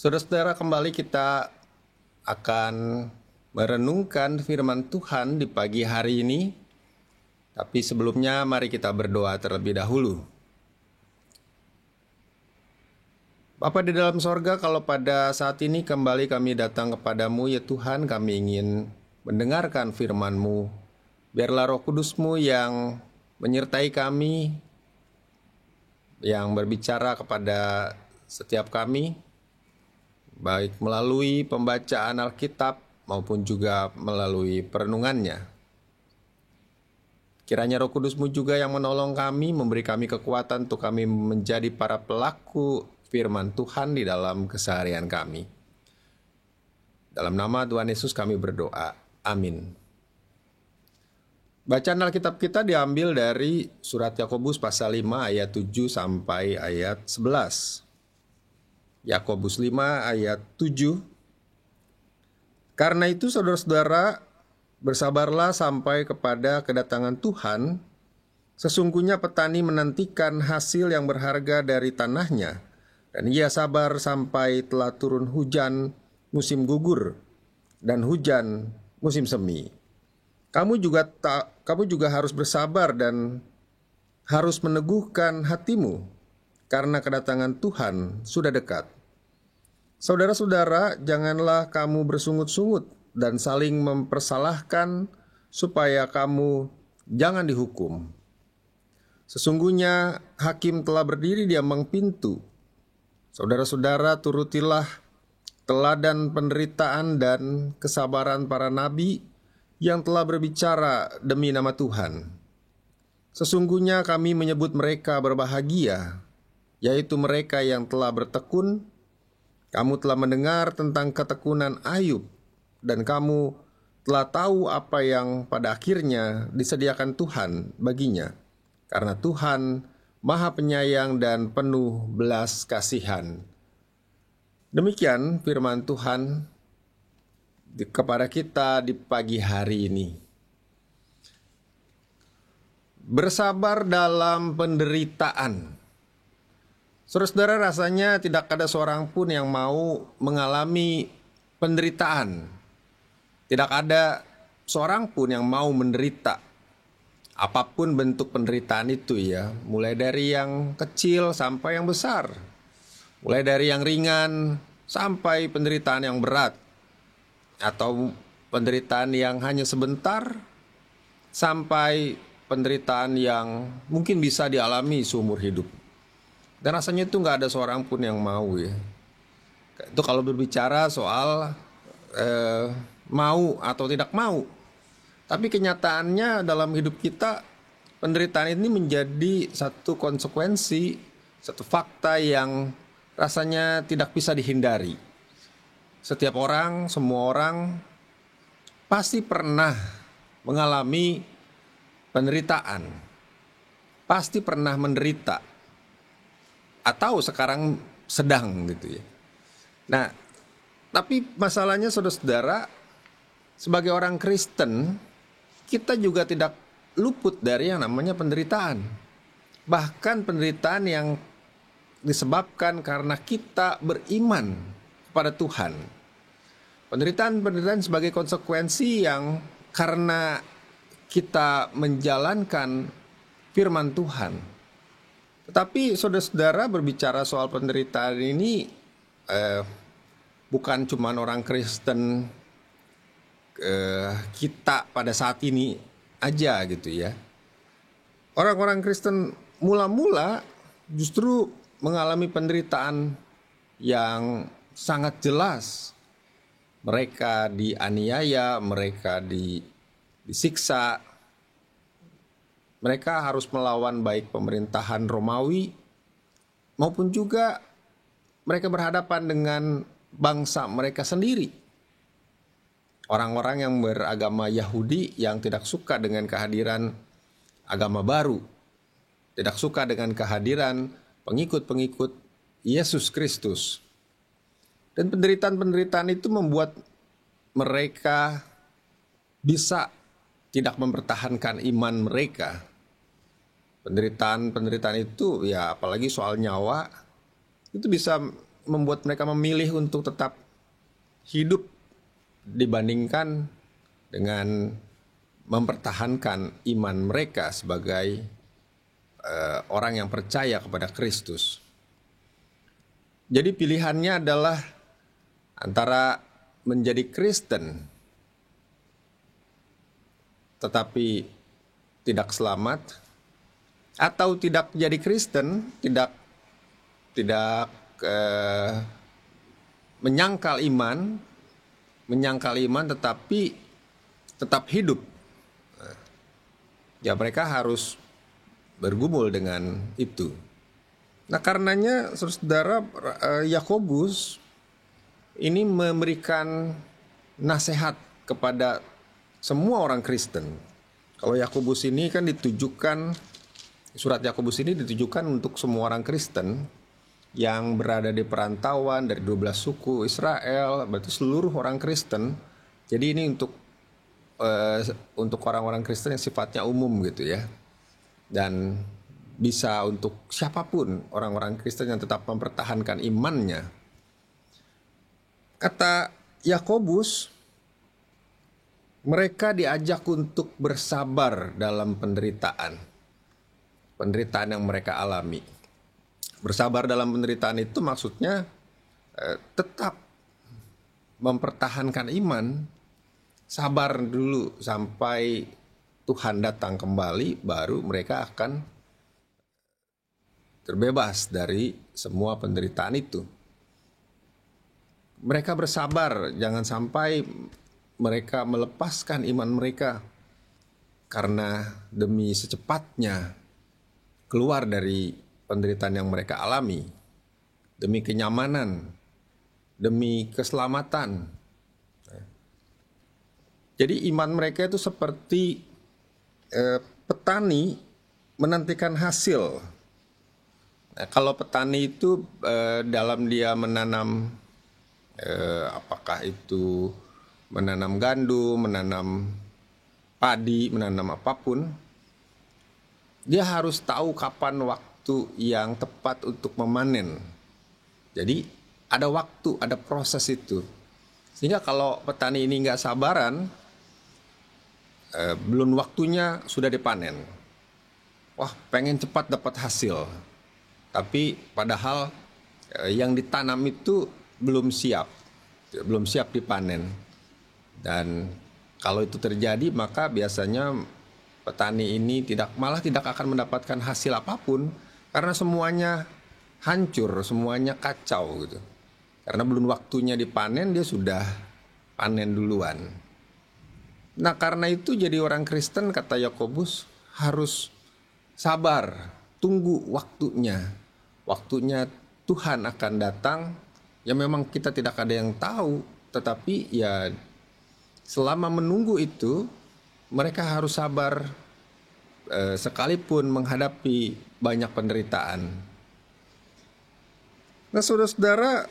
Saudara-saudara, kembali kita akan merenungkan firman Tuhan di pagi hari ini. Tapi sebelumnya mari kita berdoa terlebih dahulu. Bapa di dalam sorga, kalau pada saat ini kembali kami datang kepadamu, ya Tuhan, kami ingin mendengarkan firman-Mu. Biarlah Roh Kudus-Mu yang menyertai kami, yang berbicara kepada setiap kami, baik melalui pembacaan Alkitab maupun juga melalui perenungannya. Kiranya Roh Kudus-Mu juga yang menolong kami, memberi kami kekuatan untuk kami menjadi para pelaku firman Tuhan di dalam keseharian kami. Dalam nama Tuhan Yesus kami berdoa. Amin. Bacaan Alkitab kita diambil dari surat Yakobus pasal 5 ayat 7 sampai ayat 11. Yakobus 5 ayat 7. Karena itu saudara-saudara, bersabarlah sampai kepada kedatangan Tuhan. Sesungguhnya petani menantikan hasil yang berharga dari tanahnya, dan ia sabar sampai telah turun hujan musim gugur dan hujan musim semi. Kamu juga harus bersabar dan harus meneguhkan hatimu, karena kedatangan Tuhan sudah dekat. Saudara-saudara, janganlah kamu bersungut-sungut dan saling mempersalahkan, supaya kamu jangan dihukum. Sesungguhnya hakim telah berdiri di ambang pintu. Saudara-saudara, turutilah teladan penderitaan dan kesabaran para nabi yang telah berbicara demi nama Tuhan. Sesungguhnya kami menyebut mereka berbahagia, yaitu mereka yang telah bertekun. Kamu telah mendengar tentang ketekunan Ayub, dan kamu telah tahu apa yang pada akhirnya disediakan Tuhan baginya, karena Tuhan Maha Penyayang dan penuh belas kasihan. Demikian firman Tuhan kepada kita di pagi hari ini. Bersabar dalam penderitaan. Saudara-saudara, rasanya tidak ada seorang pun yang mau mengalami penderitaan. Tidak ada seorang pun yang mau menderita. Apapun bentuk penderitaan itu ya, mulai dari yang kecil sampai yang besar. Mulai dari yang ringan sampai penderitaan yang berat. Atau penderitaan yang hanya sebentar sampai penderitaan yang mungkin bisa dialami seumur hidup. Dan rasanya itu gak ada seorang pun yang mau ya. Itu kalau berbicara soal mau atau tidak mau. Tapi kenyataannya dalam hidup kita, penderitaan ini menjadi satu konsekuensi, satu fakta yang rasanya tidak bisa dihindari. Setiap orang, semua orang pasti pernah mengalami penderitaan. Pasti pernah menderita. Atau sekarang sedang gitu ya. Nah, tapi masalahnya saudara-saudara, sebagai orang Kristen, kita juga tidak luput dari yang namanya penderitaan. Bahkan penderitaan yang disebabkan karena kita beriman kepada Tuhan. Penderitaan-penderitaan sebagai konsekuensi yang karena kita menjalankan firman Tuhan. Tetapi saudara-saudara, berbicara soal penderitaan ini bukan cuma orang Kristen kita pada saat ini aja gitu ya. Orang-orang Kristen mula-mula justru mengalami penderitaan yang sangat jelas. Mereka dianiaya, mereka disiksa. Mereka harus melawan baik pemerintahan Romawi maupun juga mereka berhadapan dengan bangsa mereka sendiri. Orang-orang yang beragama Yahudi yang tidak suka dengan kehadiran agama baru, tidak suka dengan kehadiran pengikut-pengikut Yesus Kristus. Dan penderitaan-penderitaan itu membuat mereka bisa tidak mempertahankan iman mereka. Penderitaan-penderitaan itu ya apalagi soal nyawa itu bisa membuat mereka memilih untuk tetap hidup dibandingkan dengan mempertahankan iman mereka sebagai orang yang percaya kepada Kristus. Jadi pilihannya adalah antara menjadi Kristen tetapi tidak selamat, atau tidak jadi Kristen, tidak menyangkal iman tetapi tetap hidup. Ya mereka harus bergumul dengan itu. Nah karenanya saudara, Yakobus ini memberikan nasihat kepada semua orang Kristen. Kalau Yakobus ini kan surat Yakobus ini ditujukan untuk semua orang Kristen yang berada di perantauan dari 12 suku Israel, berarti seluruh orang Kristen. Jadi ini untuk orang-orang Kristen yang sifatnya umum gitu ya. Dan bisa untuk siapapun orang-orang Kristen yang tetap mempertahankan imannya. Kata Yakobus, mereka diajak untuk bersabar dalam penderitaan yang mereka alami. Bersabar dalam penderitaan itu maksudnya tetap mempertahankan iman, sabar dulu sampai Tuhan datang kembali, baru mereka akan terbebas dari semua penderitaan itu. Mereka bersabar, jangan sampai mereka melepaskan iman mereka karena demi secepatnya keluar dari penderitaan yang mereka alami, demi kenyamanan, demi keselamatan. Jadi iman mereka itu seperti petani menantikan hasil. Nah, kalau petani itu dalam dia menanam, apakah itu menanam gandum, menanam padi, menanam apapun, dia harus tahu kapan waktu yang tepat untuk memanen. Jadi ada waktu, ada proses itu. Sehingga kalau petani ini nggak sabaran, belum waktunya sudah dipanen. Wah, pengen cepat dapat hasil. Tapi padahal yang ditanam itu belum siap dipanen. Dan kalau itu terjadi, maka biasanya petani ini tidak akan mendapatkan hasil apapun karena semuanya hancur, semuanya kacau gitu. Karena belum waktunya dipanen, dia sudah panen duluan. Nah, karena itu jadi orang Kristen, kata Yakobus, harus sabar, tunggu waktunya. Waktunya Tuhan akan datang, ya memang kita tidak ada yang tahu, tetapi ya selama menunggu itu, mereka harus sabar sekalipun menghadapi banyak penderitaan. Nah, saudara-saudara,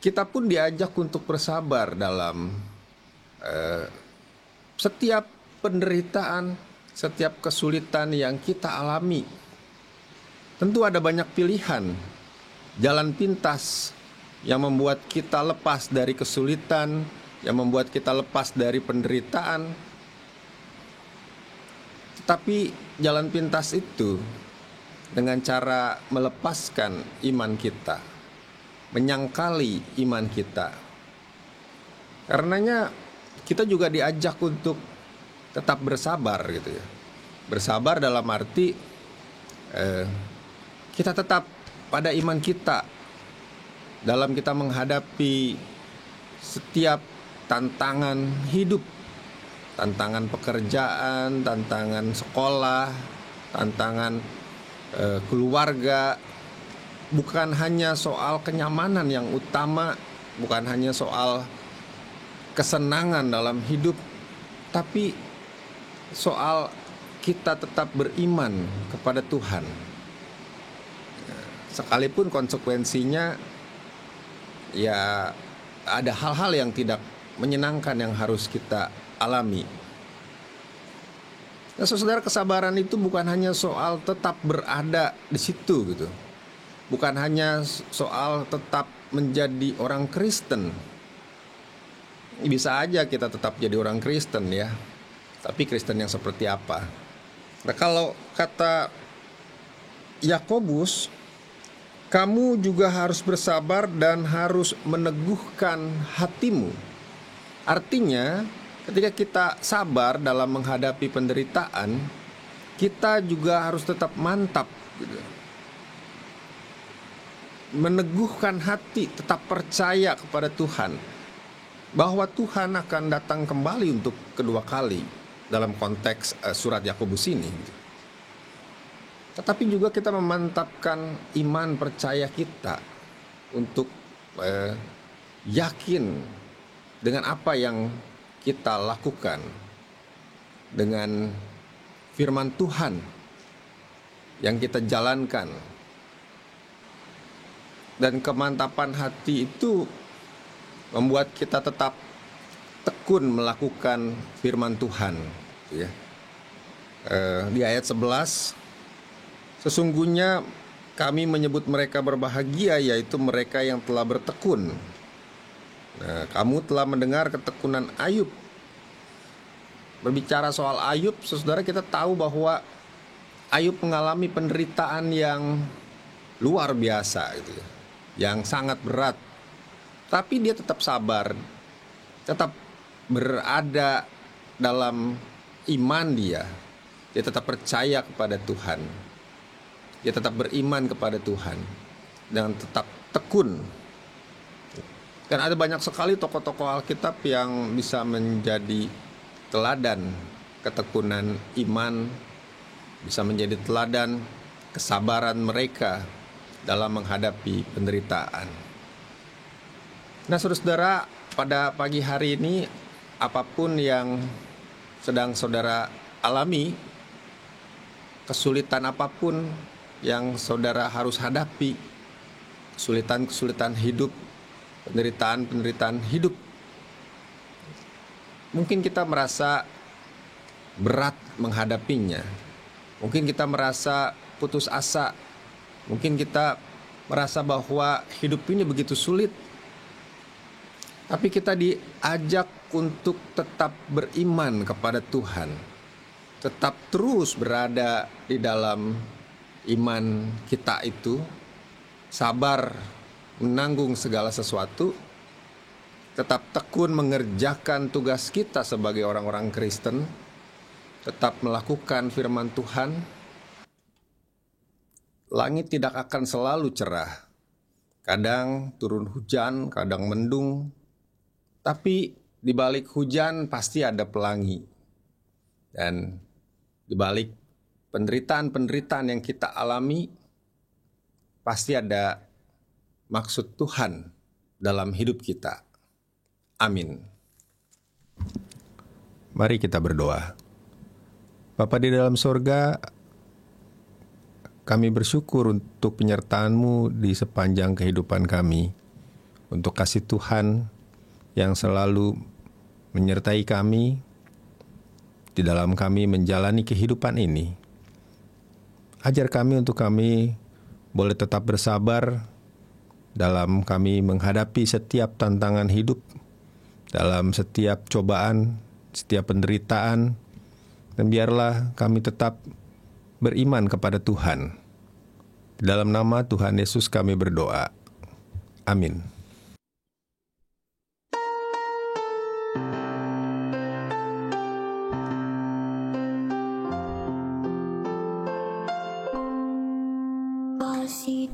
kita pun diajak untuk bersabar dalam setiap penderitaan, setiap kesulitan yang kita alami. Tentu ada banyak pilihan, jalan pintas yang membuat kita lepas dari kesulitan, yang membuat kita lepas dari penderitaan. Tetapi jalan pintas itu dengan cara melepaskan iman kita, menyangkali iman kita. Karenanya kita juga diajak untuk tetap bersabar gitu ya. Bersabar dalam arti kita tetap pada iman kita dalam kita menghadapi setiap tantangan hidup, tantangan pekerjaan, tantangan sekolah, tantangan keluarga. Bukan hanya soal kenyamanan yang utama, bukan hanya soal kesenangan dalam hidup, tapi soal kita tetap beriman kepada Tuhan. Sekalipun konsekuensinya ya ada hal-hal yang tidak menyenangkan yang harus kita alami. Nah, saudara, kesabaran itu bukan hanya soal tetap berada di situ gitu. Bukan hanya soal tetap menjadi orang Kristen. Bisa aja kita tetap jadi orang Kristen ya, tapi Kristen yang seperti apa? Nah, kalau kata Yakobus, kamu juga harus bersabar dan harus meneguhkan hatimu. Artinya, ketika kita sabar dalam menghadapi penderitaan, kita juga harus tetap mantap gitu. Meneguhkan hati, tetap percaya kepada Tuhan bahwa Tuhan akan datang kembali untuk kedua kali dalam konteks surat Yakobus ini. Tetapi juga kita memantapkan iman percaya kita untuk yakin dengan apa yang kita lakukan, dengan firman Tuhan yang kita jalankan. Dan kemantapan hati itu membuat kita tetap tekun melakukan firman Tuhan ya. Di ayat 11, sesungguhnya kami menyebut mereka berbahagia, yaitu mereka yang telah bertekun. Nah, kamu telah mendengar ketekunan Ayub. Berbicara soal Ayub, saudara, kita tahu bahwa Ayub mengalami penderitaan yang luar biasa gitu ya, yang sangat berat. Tapi dia tetap sabar, tetap berada dalam iman dia tetap percaya kepada Tuhan, dia tetap beriman kepada Tuhan, dan tetap tekun. Dan ada banyak sekali tokoh-tokoh Alkitab yang bisa menjadi teladan ketekunan iman, bisa menjadi teladan kesabaran mereka dalam menghadapi penderitaan. Nah, saudara-saudara, pada pagi hari ini, apapun yang sedang saudara alami, kesulitan apapun yang saudara harus hadapi, kesulitan-kesulitan hidup, penderitaan-penderitaan hidup, mungkin kita merasa berat menghadapinya, mungkin kita merasa putus asa, mungkin kita merasa bahwa hidup ini begitu sulit. Tapi kita diajak untuk tetap beriman kepada Tuhan, tetap terus berada di dalam iman kita itu, sabar menanggung segala sesuatu, tetap tekun mengerjakan tugas kita sebagai orang-orang Kristen, tetap melakukan firman Tuhan. Langit tidak akan selalu cerah, kadang turun hujan, kadang mendung, tapi di balik hujan pasti ada pelangi. Dan di balik penderitaan-penderitaan yang kita alami, pasti ada maksud Tuhan dalam hidup kita. Amin. Mari kita berdoa. Bapa di dalam sorga, kami bersyukur untuk penyertaan-Mu di sepanjang kehidupan kami, untuk kasih Tuhan yang selalu menyertai kami di dalam kami menjalani kehidupan ini. Ajar kami untuk kami boleh tetap bersabar dalam kami menghadapi setiap tantangan hidup, dalam setiap cobaan, setiap penderitaan, dan biarlah kami tetap beriman kepada Tuhan. Di dalam nama Tuhan Yesus kami berdoa. Amin. Kasih